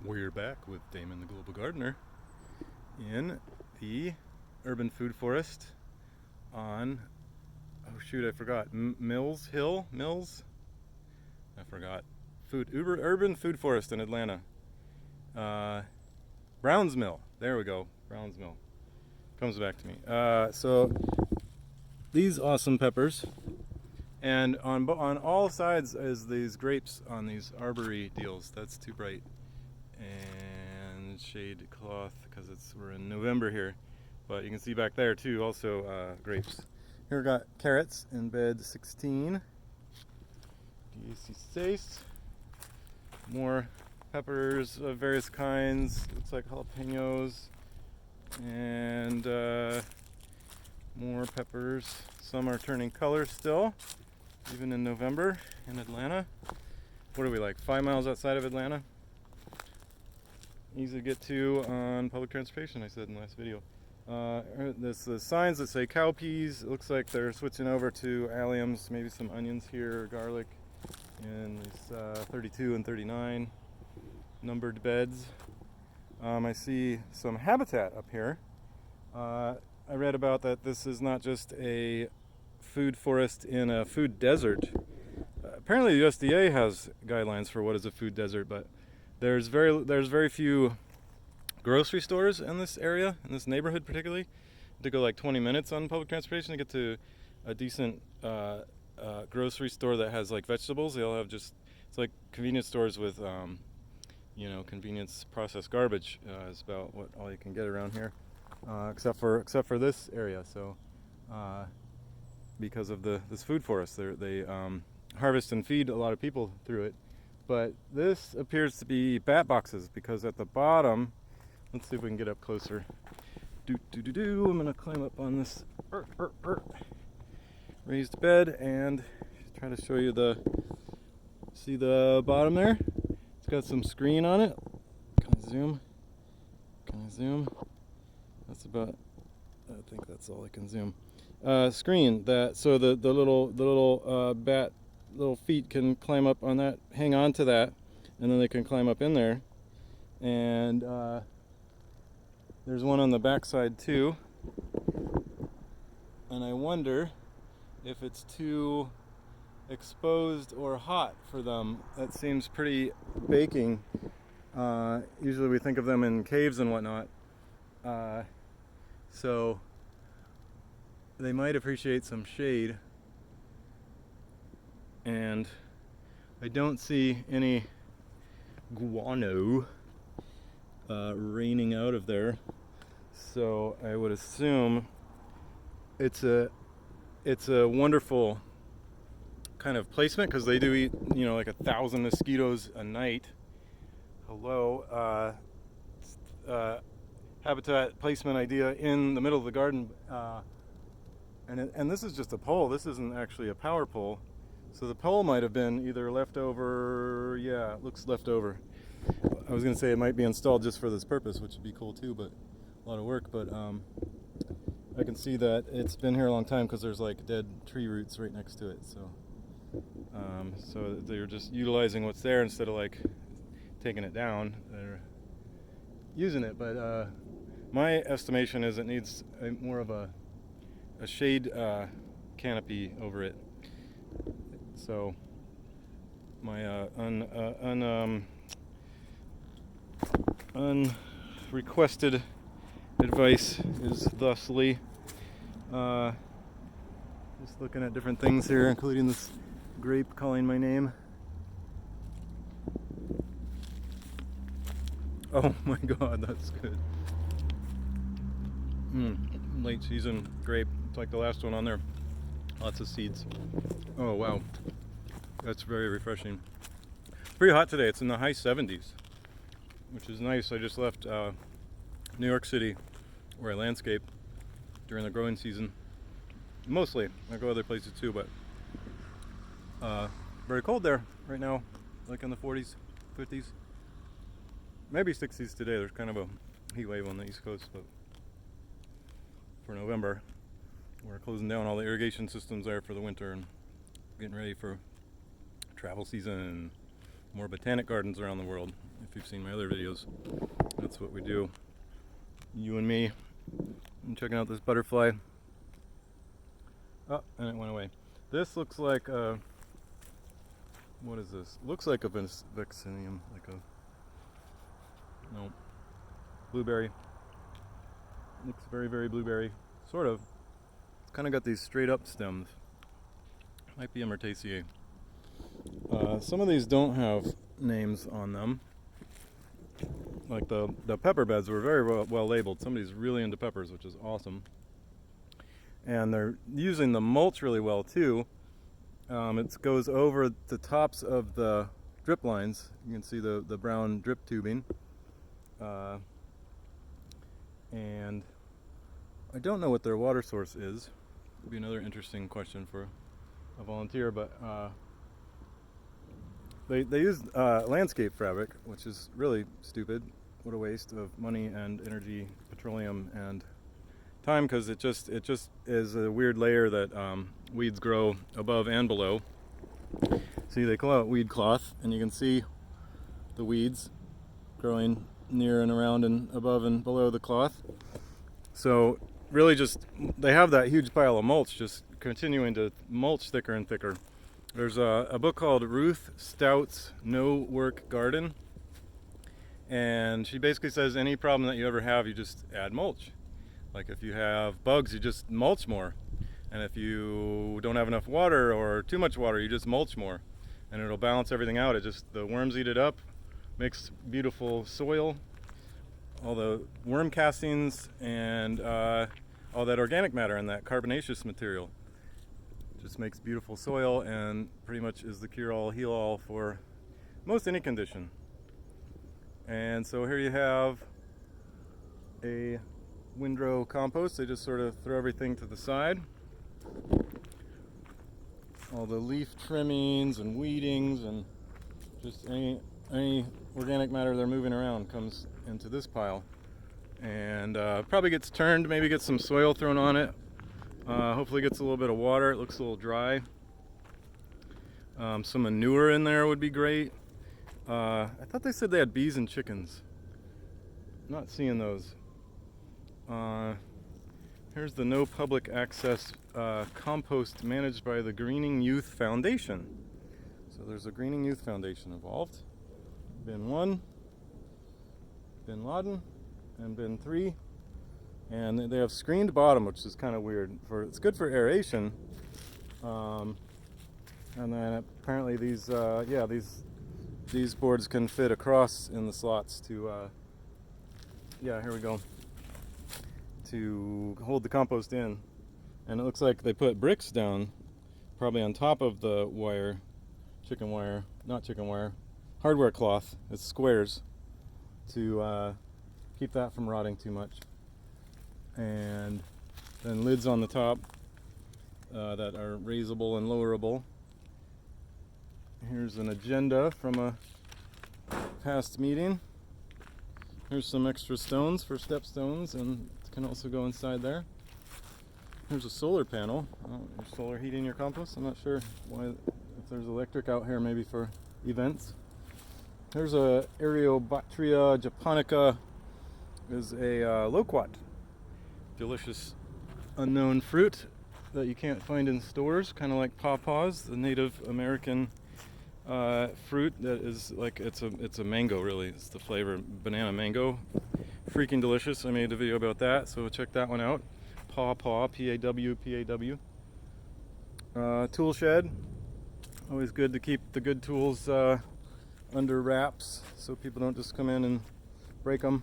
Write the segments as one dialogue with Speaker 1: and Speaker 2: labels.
Speaker 1: We're back with Damon the Global Gardener in the urban food forest on, oh shoot, I forgot, Mills Hill? Mills? I forgot. Urban food forest in Atlanta. Browns Mill. There we go. Browns Mill. Comes back to me. So these awesome peppers, and on all sides is these grapes on these arbory deals. That's too bright. And shade cloth because we're in November here, but you can see back there too also grapes. Here we got carrots in bed 16. Dieciséis. More peppers of various kinds. Looks like jalapenos and more peppers. Some are turning color still, even in November in Atlanta. What are we, like 5 miles outside of Atlanta? Easy to get to on public transportation, I said in the last video. There's the signs that say cowpeas. It looks like they're switching over to alliums, maybe some onions here, garlic, in these 32 and 39 numbered beds. I see some habitat up here. I read about that this is not just a food forest in a food desert. Apparently the USDA has guidelines for what is a food desert, but there's very few grocery stores in this area, in this neighborhood particularly. To go like 20 minutes on public transportation to get to a decent grocery store that has like vegetables. They all have it's like convenience stores with convenience processed garbage is about all you can get around here, except for this area. So because of this food forest, they harvest and feed a lot of people through it. But this appears to be bat boxes because at the bottom, let's see if we can get up closer. I'm gonna climb up on this raised bed and try to show you see the bottom there? It's got some screen on it. Can I zoom? That's about, I think that's all I can zoom. Screen so the little bat little feet can climb up on that, hang on to that, and then they can climb up in there. And there's one on the back side too. And I wonder if it's too exposed or hot for them. That seems pretty baking. Usually we think of them in caves and whatnot. So they might appreciate some shade. And I don't see any guano raining out of there, so I would assume it's a wonderful kind of placement because they do eat like 1,000 mosquitoes a night. Hello, habitat placement idea in the middle of the garden, and this is just a pole. This isn't actually a power pole. So the pole might have been either leftover. Yeah, it looks leftover. I was going to say it might be installed just for this purpose, which would be cool too, but a lot of work. But I can see that it's been here a long time because there's like dead tree roots right next to it. So they're just utilizing what's there instead of like taking it down. They're using it. But my estimation is it needs more of a shade canopy over it. So my unrequested advice is thusly just looking at different things here, including this grape calling my name. Oh my god, that's good. Late season grape. It's like the last one on there. Lots of seeds. Oh wow, that's very refreshing. Pretty hot today. It's in the high 70s, which is nice. I just left New York City, where I landscape during the growing season. Mostly, I go other places too, but very cold there right now, like in the 40s, 50s, maybe 60s today. There's kind of a heat wave on the East Coast, but for November. We're closing down all the irrigation systems there for the winter and getting ready for travel season and more botanic gardens around the world. If you've seen my other videos, that's what we do. You and me. I'm checking out this butterfly. Oh, and it went away. This looks like a, what is this? Looks like a vaccinium, like a, no, blueberry. Looks very, very blueberry, sort of. It's kind of got these straight up stems. Might be a Myrtaceae. Some of these don't have names on them. Like the pepper beds were very well labeled. Somebody's really into peppers, which is awesome. And they're using the mulch really well too. It goes over the tops of the drip lines. You can see the brown drip tubing. And I don't know what their water source is. Would be another interesting question for a volunteer, but they use landscape fabric, which is really stupid. What a waste of money and energy, petroleum and time, because it just is a weird layer that weeds grow above and below. See, they call it weed cloth, and you can see the weeds growing near and around and above and below the cloth. So really just, they have that huge pile of mulch just continuing to mulch thicker and thicker. There's a book called Ruth Stout's No Work Garden, and she basically says any problem that you ever have, you just add mulch. Like if you have bugs, you just mulch more. And if you don't have enough water or too much water, you just mulch more. And it'll balance everything out. It just, the worms eat it up, makes beautiful soil. All the worm castings and all that organic matter and that carbonaceous material just makes beautiful soil and pretty much is the cure-all, heal-all for most any condition. And so here you have a windrow compost. They just sort of throw everything to the side. All the leaf trimmings and weedings and just any organic matter they're moving around comes into this pile, and probably gets turned, maybe gets some soil thrown on it, hopefully gets a little bit of water. It looks a little dry. Some manure in there would be great. I thought they said they had bees and chickens. I'm not seeing those. Here's the no public access compost managed by the Greening Youth Foundation. So there's a Greening Youth Foundation involved. Bin 1, Bin Laden, and Bin 3. And they have screened bottom, which is kind of weird. It's good for aeration. And then apparently these boards can fit across in the slots to, here we go, to hold the compost in. And it looks like they put bricks down, probably on top of the wire, hardware cloth. It's squares to keep that from rotting too much. And then lids on the top that are raisable and lowerable. Here's an agenda from a past meeting. Here's some extra stones for step stones, and it can also go inside there. Here's a solar panel. Your solar heating your compost. I'm not sure if there's electric out here, maybe for events. Here's a Areobacteria japonica. Is a loquat, delicious unknown fruit that you can't find in stores, kind of like pawpaws, the Native American fruit that is like, it's a mango, really. It's the flavor, banana mango. Freaking delicious. I made a video about that, so check that one out. Pawpaw, P-A-W. Tool shed. Always good to keep the good tools under wraps so people don't just come in and break them.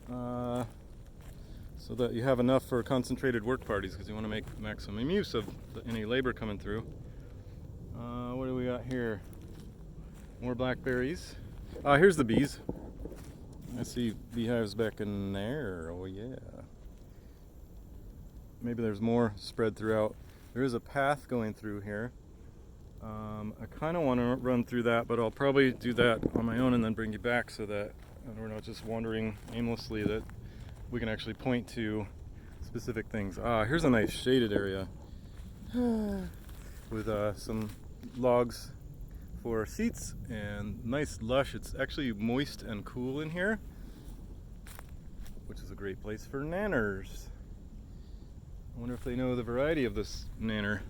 Speaker 1: So that you have enough for concentrated work parties, because you want to make maximum use of any labor coming through. What do we got here? More blackberries. Here's the bees. I see beehives back in there. Oh yeah. Maybe there's more spread throughout. There is a path going through here. I kind of want to run through that, but I'll probably do that on my own and then bring you back so that we're not just wandering aimlessly, that we can actually point to specific things. Here's a nice shaded area with some logs for seats and nice lush. It's actually moist and cool in here, which is a great place for nanners. I wonder if they know the variety of this nanner.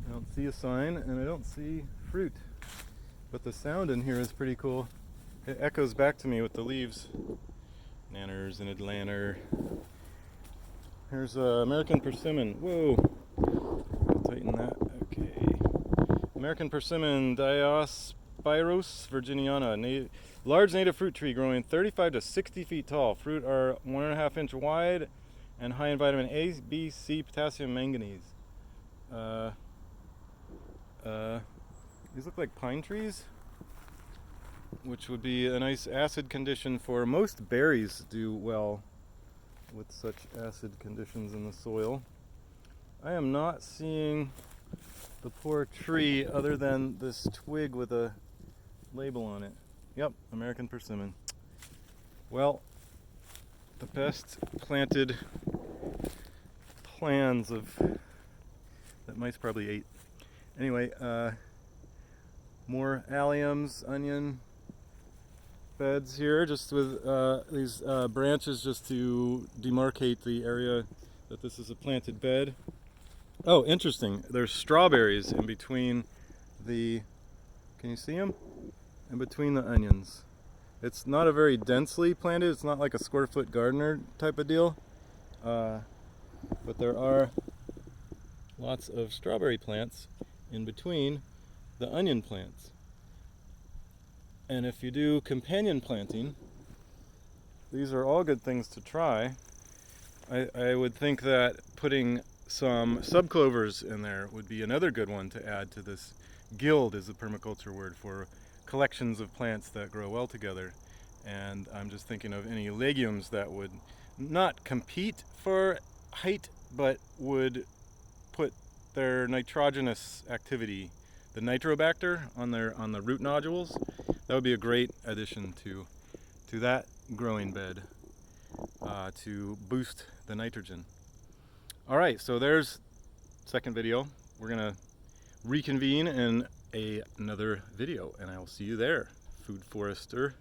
Speaker 1: I don't see a sign and I don't see fruit, but the sound in here is pretty cool. It echoes back to me with the leaves. Nanners in Atlanta. Here's American persimmon. Whoa! Tighten that. Okay. American persimmon, Diospyros virginiana. Large native fruit tree growing 35 to 60 feet tall. Fruit are 1.5 inch wide and high in vitamin A, B, C, potassium, manganese. These look like pine trees, which would be a nice acid condition for most berries. Do well with such acid conditions in the soil. I am not seeing the poor tree other than this twig with a label on it. Yep, American persimmon. Well, the best planted plans of that mice probably ate. Anyway, more alliums, onion beds here, just with these branches just to demarcate the area that this is a planted bed. Oh, interesting. There's strawberries in between the, can you see them? In between the onions. It's not a very densely planted, it's not like a square foot gardener type of deal, but there are lots of strawberry plants in between the onion plants. And if you do companion planting, these are all good things to try. I would think that putting some subclovers in there would be another good one to add to this. Guild is the permaculture word for collections of plants that grow well together. And I'm just thinking of any legumes that would not compete for height, but would put their nitrogenous activity, the nitrobacter, on the root nodules. That would be a great addition to that growing bed to boost the nitrogen. All right, so there's second video. We're gonna reconvene in another video, and I will see you there, food forester.